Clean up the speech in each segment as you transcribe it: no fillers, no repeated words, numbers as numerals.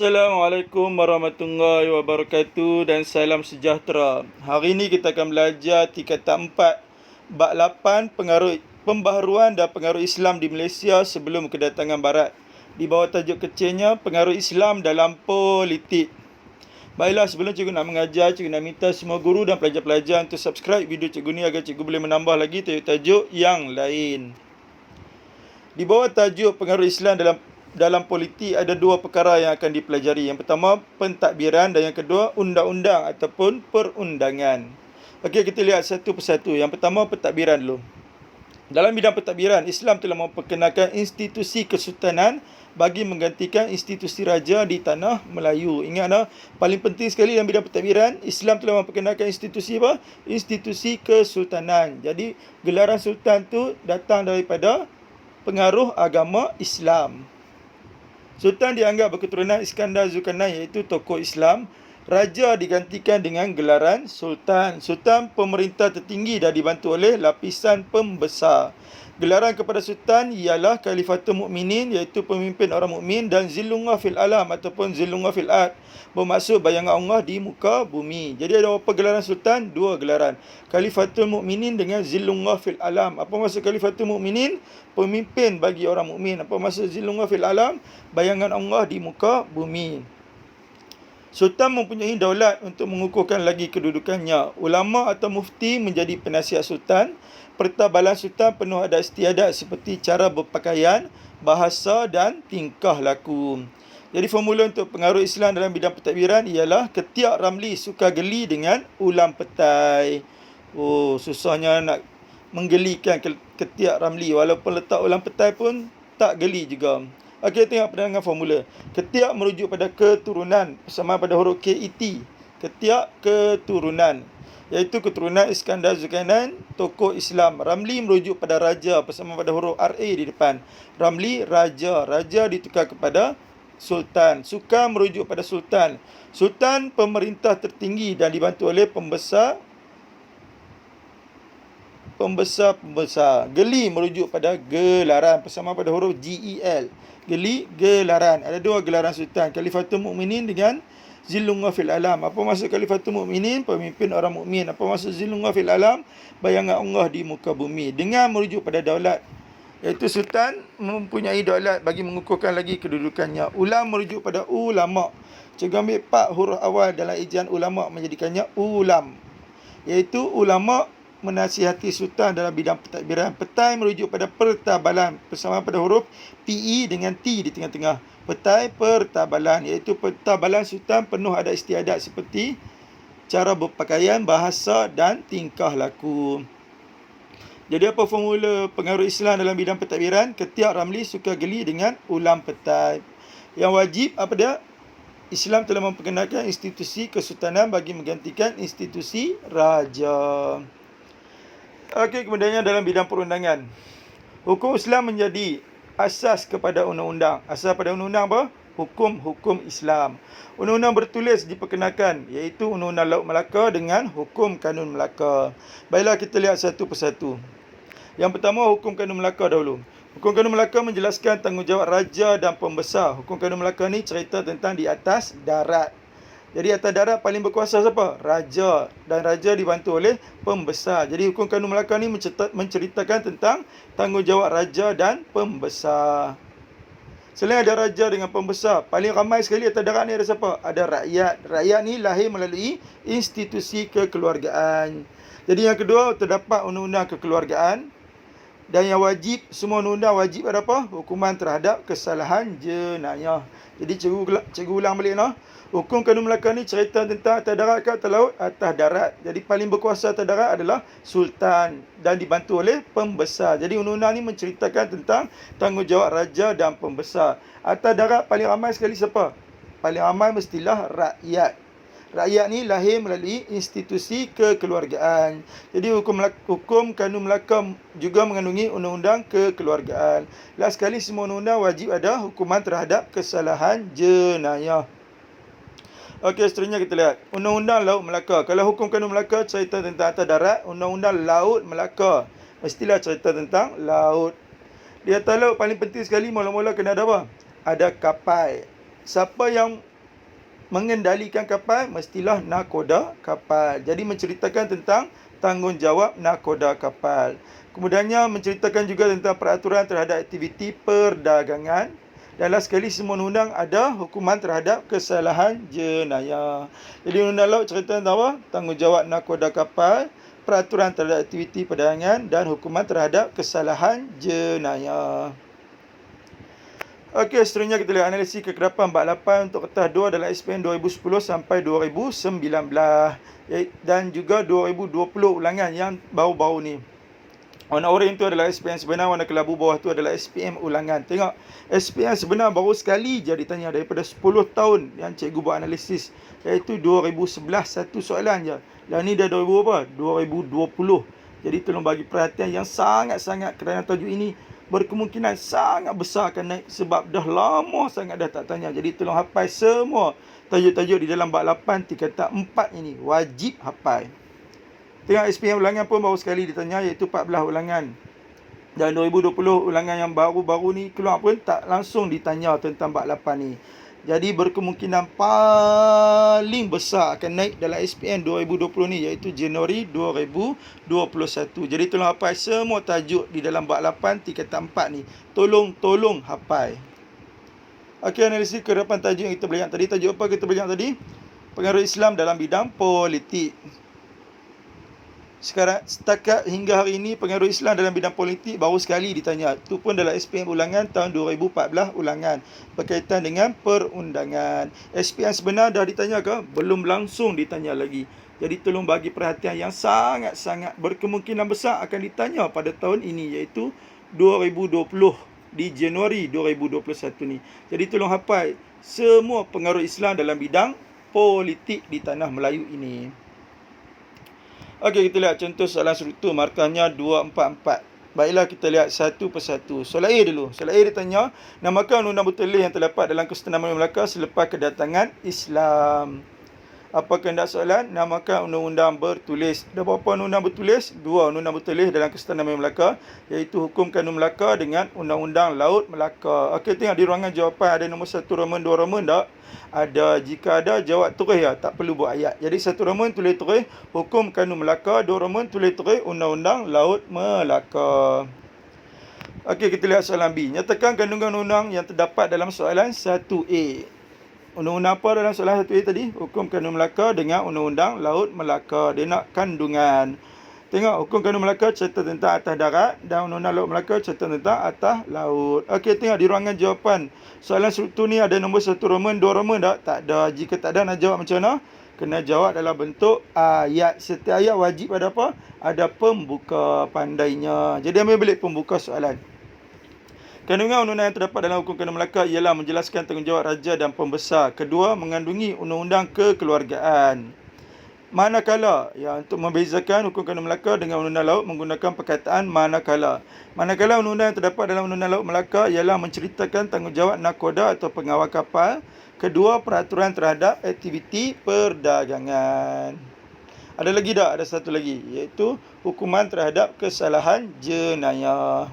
Assalamualaikum warahmatullahi wabarakatuh dan salam sejahtera. Hari ini kita akan belajar tingkatan 4 bab 8 pengaruh pembaharuan dan pengaruh Islam di Malaysia sebelum kedatangan Barat. Di bawah tajuk kecilnya pengaruh Islam dalam politik. Baiklah, sebelum cikgu nak mengajar, cikgu nak minta semua guru dan pelajar-pelajar untuk subscribe video cikgu ni agar cikgu boleh menambah lagi tajuk-tajuk yang lain. Di bawah tajuk pengaruh Islam dalam politik ada dua perkara yang akan dipelajari. Yang pertama, pentadbiran, dan yang kedua, undang-undang ataupun perundangan. Okey, kita lihat satu persatu. Yang pertama, pentadbiran dulu. Dalam bidang pentadbiran, Islam telah memperkenalkan institusi kesultanan bagi menggantikan institusi raja di tanah Melayu. Ingat, paling penting sekali dalam bidang pentadbiran, Islam telah memperkenalkan institusi apa? Institusi kesultanan. Jadi, gelaran sultan tu datang daripada pengaruh agama Islam. Sultan dianggap berketurunan Iskandar Zulkarnain, iaitu tokoh Islam. Raja digantikan dengan gelaran Sultan. Sultan pemerintah tertinggi dan dibantu oleh lapisan pembesar. Gelaran kepada Sultan ialah Khalifatul Mukminin, iaitu pemimpin orang mukmin, dan Zillullah fil alam ataupun Zillullah fil ard, bermaksud bayangan Allah di muka bumi. Jadi ada berapa gelaran Sultan? Dua gelaran. Khalifatul Mukminin dengan Zillullah fil alam. Apa maksud Khalifatul Mukminin? Pemimpin bagi orang mukmin. Apa maksud Zillullah fil alam? Bayangan Allah di muka bumi. Sultan mempunyai daulat untuk mengukuhkan lagi kedudukannya. Ulama atau mufti menjadi penasihat Sultan. Pertabalan Sultan penuh adat istiadat seperti cara berpakaian, bahasa dan tingkah laku. Jadi formula untuk pengaruh Islam dalam bidang pentadbiran ialah ketiak ramli suka geli dengan ulam petai. Oh, susahnya nak menggelikan ketiak ramli. Walaupun letak ulam petai pun tak geli juga. Okey, tengok dengan formula. Ketiak merujuk pada keturunan, sama pada huruf KET. Ketiak keturunan, iaitu keturunan Iskandar Zulkarnain, tokoh Islam. Ramli merujuk pada raja, bersama pada huruf RA di depan. Ramli, raja. Raja ditukar kepada Sultan. Suka merujuk pada Sultan. Sultan pemerintah tertinggi dan dibantu oleh pembesar. Geli merujuk pada gelaran, bersama pada huruf GEL. Geli, gelaran. Ada dua gelaran Sultan, Khalifatul Mukminin dengan Zillullah fil alam. Apa maksud Khalifatul Mukminin? Pemimpin orang mukmin. Apa maksud Zillullah fil alam? Bayangan Allah di muka bumi. Dengan merujuk pada daulat, iaitu Sultan mempunyai daulat bagi mengukuhkan lagi kedudukannya. Ulam merujuk pada ulama. Cikgu ambil 4 huruf awal dalam ejaan ulama menjadikannya ulam, iaitu ulama menasihati Sultan dalam bidang pentadbiran. Petai merujuk pada pertabalan, bersama pada huruf PE dengan T di tengah-tengah. Petai, pertabalan, iaitu pertabalan Sultan penuh adat istiadat seperti cara berpakaian, bahasa dan tingkah laku. Jadi apa formula pengaruh Islam dalam bidang pentadbiran? Ketiak ramli suka geli dengan ulam petai. Yang wajib apa dia? Islam telah memperkenalkan institusi kesultanan bagi menggantikan institusi raja. Okey, kemudiannya dalam bidang perundangan. Hukum Islam menjadi asas kepada undang-undang. Asas pada undang-undang apa? Hukum-hukum Islam. Undang-undang bertulis diperkenalkan, iaitu Undang-Undang Laut Melaka dengan Hukum Kanun Melaka. Baiklah, kita lihat satu persatu. Yang pertama, Hukum Kanun Melaka dahulu. Hukum Kanun Melaka menjelaskan tanggungjawab raja dan pembesar. Hukum Kanun Melaka ni cerita tentang di atas darat. Jadi atas darat paling berkuasa siapa? Raja. Dan raja dibantu oleh pembesar. Jadi Hukum Kanun Melaka ni menceritakan tentang tanggungjawab raja dan pembesar. Selain ada raja dengan pembesar, paling ramai sekali atas darat ni ada siapa? Ada rakyat. Rakyat ni lahir melalui institusi kekeluargaan. Jadi yang kedua, terdapat undang-undang kekeluargaan. Dan yang wajib, semua undang-undang wajib ada apa? Hukuman terhadap kesalahan jenayah. Jadi cikgu ulang balik . Hukum Kanun Melaka ni cerita tentang atas darat ke atas laut? Atas darat. Jadi paling berkuasa atas darat adalah Sultan dan dibantu oleh pembesar. Jadi undang-undang ni menceritakan tentang tanggungjawab raja dan pembesar. Atas darat paling ramai sekali siapa? Paling ramai mestilah rakyat. Rakyat ni lahir melalui institusi kekeluargaan. Jadi hukum Kanun Melaka juga mengandungi undang-undang kekeluargaan. Last sekali, semua undang-undang wajib ada hukuman terhadap kesalahan jenayah. Okey, seterusnya kita lihat Undang-Undang Laut Melaka. Kalau Hukum Kanun Melaka cerita tentang atas darat, Undang-Undang Laut Melaka mestilah cerita tentang laut. Di atas laut paling penting sekali, mula-mula kena ada apa? Ada kapal. Siapa yang mengendalikan kapal mestilah nakoda kapal. Jadi menceritakan tentang tanggungjawab nakoda kapal. Kemudiannya menceritakan juga tentang peraturan terhadap aktiviti perdagangan. Dan last sekali, semua undang ada hukuman terhadap kesalahan jenayah. Jadi undang laut cerita tentang apa? Tanggungjawab nakoda kapal, peraturan terhadap aktiviti perdagangan dan hukuman terhadap kesalahan jenayah. Okey, seterusnya kita lihat analisis kekerapan bab 8 untuk kertas 2 dalam SPM 2010 sampai 2019 dan juga 2020 ulangan yang baru-baru ni. Warna oranye tu adalah SPM sebenar, warna kelabu bawah tu adalah SPM ulangan. Tengok, SPM sebenar baru sekali je ditanya daripada 10 tahun yang cikgu buat analisis, iaitu 2011 satu soalan je. Dan ni dah 2000 apa? 2020. Jadi tolong bagi perhatian yang sangat-sangat kerana tajuk ini berkemungkinan sangat besar akan naik sebab dah lama sangat dah tak tanya. Jadi tolong hafal semua tajuk-tajuk di dalam bab 8 tingkatan 4 ini. Wajib hafal. Tengok SPM ulangan pun baru sekali ditanya, iaitu 14 ulangan. Dan 2020 ulangan yang baru-baru ni keluar pun tak langsung ditanya tentang bab 8 ni. Jadi berkemungkinan paling besar akan naik dalam SPM 2020 ni, iaitu Januari 2021. Jadi tolong hafal semua tajuk di dalam bab 8 tingkatan 4 ni. Tolong hafal. Okey, analisis kekerapan tajuk yang kita belajar tadi. Tajuk apa kita belajar tadi? Pengaruh Islam dalam bidang politik. Sekarang setakat hingga hari ini pengaruh Islam dalam bidang politik baru sekali ditanya. Itu pun dalam SPM ulangan tahun 2014 ulangan berkaitan dengan perundangan. SPM sebenar dah ditanya ke? Belum langsung ditanya lagi. Jadi tolong bagi perhatian yang sangat-sangat berkemungkinan besar akan ditanya pada tahun ini, iaitu 2020 di Januari 2021 ni. Jadi tolong hafal semua pengaruh Islam dalam bidang politik di tanah Melayu ini. Okey, kita lihat contoh soalan struktur, markahnya 244. Baiklah, kita lihat satu persatu. Soalan A dulu. Soalan A ditanya, namakan undang-undang bertulis yang terdapat dalam Kesultanan Melaka selepas kedatangan Islam. Apa kehendak soalan? Namakan undang-undang bertulis. Ada berapa undang-undang bertulis? 2 undang-undang bertulis dalam Kesultanan Melaka, iaitu Hukum Kanun Melaka dengan Undang-Undang Laut Melaka. Okey, tengok di ruangan jawapan ada nombor 1 Roman, 2 Roman tak? Ada. Jika ada, jawab terus ya, tak perlu buat ayat. Jadi 1 Roman tulis terus Hukum Kanun Melaka, 2 Roman tulis terus Undang-Undang Laut Melaka. Okey, kita lihat soalan B. Nyatakan kandungan undang yang terdapat dalam soalan 1A. Undang-undang apa dalam soalan 1A tadi? Hukum Kanun Melaka dengan Undang-Undang Laut Melaka. Dia nak kandungan. Tengok, Hukum Kanun Melaka cerita tentang atas darat dan Undang-Undang Laut Melaka cerita tentang atas laut. Okey, tengok di ruangan jawapan. Soalan struktur ni ada nombor 1 Roman, 2 Roman tak? Tak ada. Jika tak ada, nak jawab macam mana? Kena jawab dalam bentuk ayat. Setiap ayat wajib ada apa? Ada pembuka pandainya. Jadi ambil balik pembuka soalan. Kandungan undang-undang yang terdapat dalam Hukum Kanun Melaka ialah menjelaskan tanggungjawab raja dan pembesar. Kedua, mengandungi undang-undang kekeluargaan. Manakala, ya, untuk membezakan Hukum Kanun Melaka dengan Undang-Undang Laut menggunakan perkataan manakala. Manakala undang-undang yang terdapat dalam Undang-Undang Laut Melaka ialah menceritakan tanggungjawab nakoda atau pengawal kapal. Kedua, peraturan terhadap aktiviti perdagangan. Ada lagi tak? Ada satu lagi, iaitu hukuman terhadap kesalahan jenayah.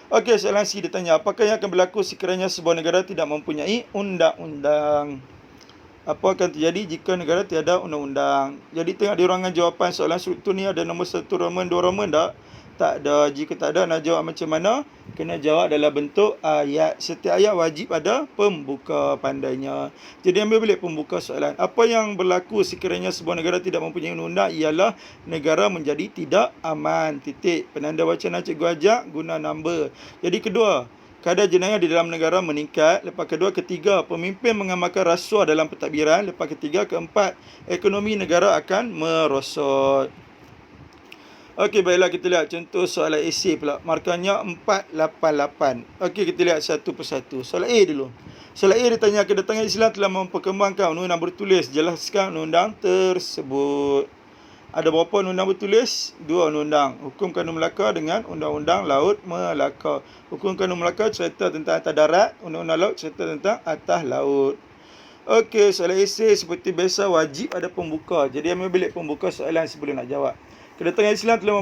Okey, soalan C ditanya, apakah yang akan berlaku sekiranya sebuah negara tidak mempunyai undang-undang? Apa akan terjadi jika negara tiada undang-undang? Jadi tengok di ruangan jawapan soalan struktur ni ada nombor 1 Roman, 2 Roman tak? Tak ada. Jika tak ada, nak jawab macam mana? Kena jawab dalam bentuk ayat. Setiap ayat wajib ada pembuka pandainya. Jadi ambil balik pembuka soalan. Apa yang berlaku sekiranya sebuah negara tidak mempunyai undang-undang ialah negara menjadi tidak aman. Titik. Penanda wacana cikgu ajak guna number. Jadi kedua, kadar jenayah di dalam negara meningkat. Lepas kedua, ketiga, pemimpin mengamalkan rasuah dalam pentadbiran. Lepas ketiga, keempat, ekonomi negara akan merosot. Okey, baiklah kita lihat contoh soalan esei pula. Markahnya 488. Okey, kita lihat satu persatu. Soalan A dulu. Soalan A ditanya, kedatangan Islam telah memperkembangkan undang-undang bertulis. Jelaskan undang-undang tersebut. Ada berapa undang-undang bertulis? 2 undang-undang. Hukum Kanun Melaka dengan Undang-Undang Laut Melaka. Hukum Kanun Melaka cerita tentang atas darat. Undang-Undang Laut cerita tentang atas laut. Okey, soalan esei seperti biasa wajib ada pembuka. Jadi ambil bilik pembuka soalan sebelum nak jawab. Kedatangan Islam telah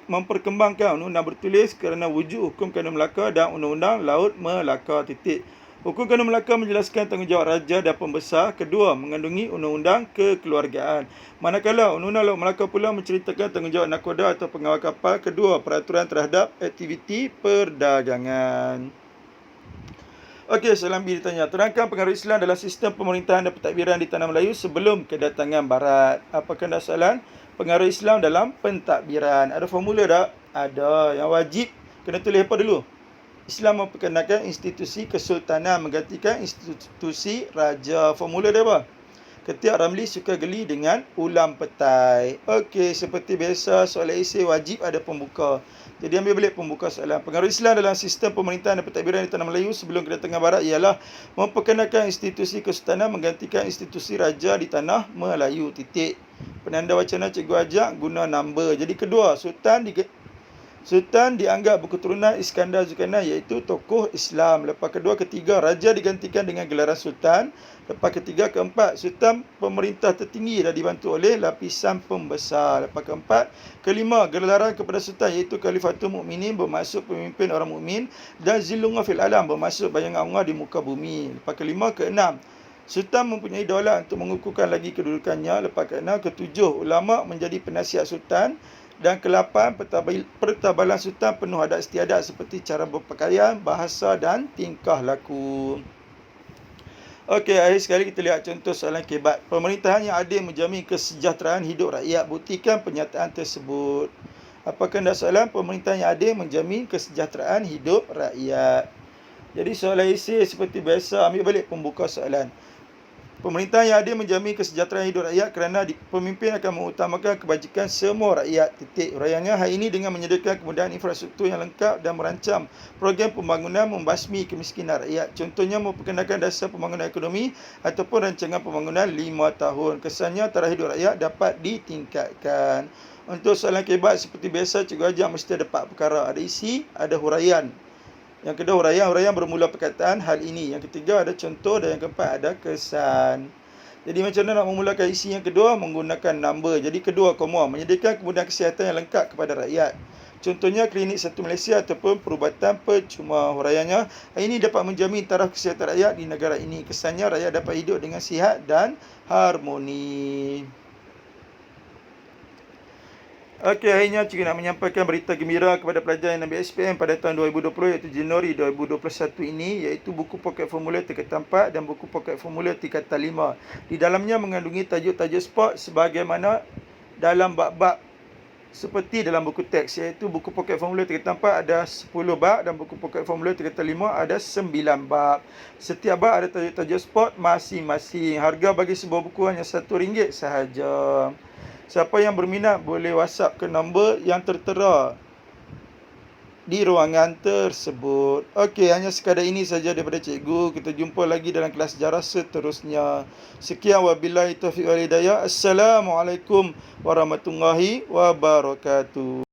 memperkembangkan undang-undang bertulis kerana wujud Hukum Kanun Melaka dan Undang-Undang Laut Melaka. Titik. Hukum Kanun Melaka menjelaskan tanggungjawab raja dan pembesar. Kedua, mengandungi undang-undang kekeluargaan. Manakala Undang-Undang Laut Melaka pula menceritakan tanggungjawab nakoda atau pengawal kapal. Kedua, peraturan terhadap aktiviti perdagangan. Okey, soalan B ditanya. Terangkan pengaruh Islam dalam sistem pemerintahan dan pentadbiran di tanah Melayu sebelum kedatangan Barat. Apakah anda soalan? Pengaruh Islam dalam pentadbiran. Ada formula tak? Ada. Yang wajib kena tulis apa dulu? Islam memperkenalkan institusi kesultanan menggantikan institusi raja. Formula dia apa? Ketiak Ramli suka geli dengan ulam petai. Okey, seperti biasa soalan esei wajib ada pembuka. Jadi ambil balik pembuka soalan. Pengaruh Islam dalam sistem pemerintahan dan pentadbiran di tanah Melayu sebelum kedatangan Barat ialah memperkenalkan institusi kesultanan menggantikan institusi raja di tanah Melayu. Titik. Penanda wacana cikgu ajak guna number. Jadi kedua, Sultan dianggap berketurunan Iskandar Zulkarnain iaitu tokoh Islam. Lepas kedua, ketiga, raja digantikan dengan gelaran sultan. Lepas ketiga, keempat, sultan pemerintah tertinggi dan dibantu oleh lapisan pembesar. Lepas keempat, kelima, gelaran kepada sultan iaitu Khalifatul Mukminin bermaksud pemimpin orang mukmin dan Zillullah fil alam bermaksud bayangan Allah di muka bumi. Lepas kelima, keenam, sultan mempunyai daulat untuk mengukuhkan lagi kedudukannya. Lepas keenam, ketujuh, ulama menjadi penasihat sultan. Dan ke-8, pertabalan sultan penuh adat istiadat seperti cara berpakaian, bahasa dan tingkah laku. Okey, akhir sekali kita lihat contoh soalan kebat. Pemerintahan yang adil menjamin kesejahteraan hidup rakyat. Buktikan pernyataan tersebut. Apakah anda soalan? Pemerintahan yang adil menjamin kesejahteraan hidup rakyat. Jadi soalan esei seperti biasa, ambil balik pembuka soalan. Pemerintahan yang adil menjamin kesejahteraan hidup rakyat kerana pemimpin akan mengutamakan kebajikan semua rakyat. Titik. Uraiannya hari ini dengan menyediakan kemudahan infrastruktur yang lengkap dan merancang program pembangunan membasmi kemiskinan rakyat. Contohnya memperkenalkan dasar pembangunan ekonomi ataupun rancangan pembangunan 5 tahun. Kesannya taraf hidup rakyat dapat ditingkatkan. Untuk soalan kebat seperti biasa, cikgu ajar mesti ada 4 perkara. Ada isi, ada huraian. Yang kedua, huraian bermula perkataan hal ini. Yang ketiga, ada contoh. Dan yang keempat, ada kesan. Jadi macam mana nak memulakan isi yang kedua? Menggunakan number. Jadi kedua, koma, menyediakan kemudahan kesihatan yang lengkap kepada rakyat. Contohnya, klinik satu Malaysia ataupun perubatan percuma. Huraiannya, ini dapat menjamin taraf kesihatan rakyat di negara ini. Kesannya, rakyat dapat hidup dengan sihat dan harmoni. Okey, akhirnya cikgu nak menyampaikan berita gembira kepada pelajar yang ambil SPM pada tahun 2020 iaitu Januari 2021 ini, iaitu buku poket formula tingkatan 4 dan buku poket formula tingkatan 5. Di dalamnya mengandungi tajuk-tajuk sport sebagaimana dalam bab-bab seperti dalam buku teks, iaitu buku poket formula tingkatan 4 ada 10 bab dan buku poket formula tingkatan 5 ada 9 bab. Setiap bab ada tajuk-tajuk sport masing-masing. Harga bagi sebuah buku hanya RM1 sahaja. Siapa yang berminat boleh WhatsApp ke nombor yang tertera di ruangan tersebut. Okey, hanya sekadar ini saja daripada cikgu. Kita jumpa lagi dalam kelas sejarah seterusnya. Sekian, wabillahi taufiq wal hidayah. Assalamualaikum warahmatullahi wabarakatuh.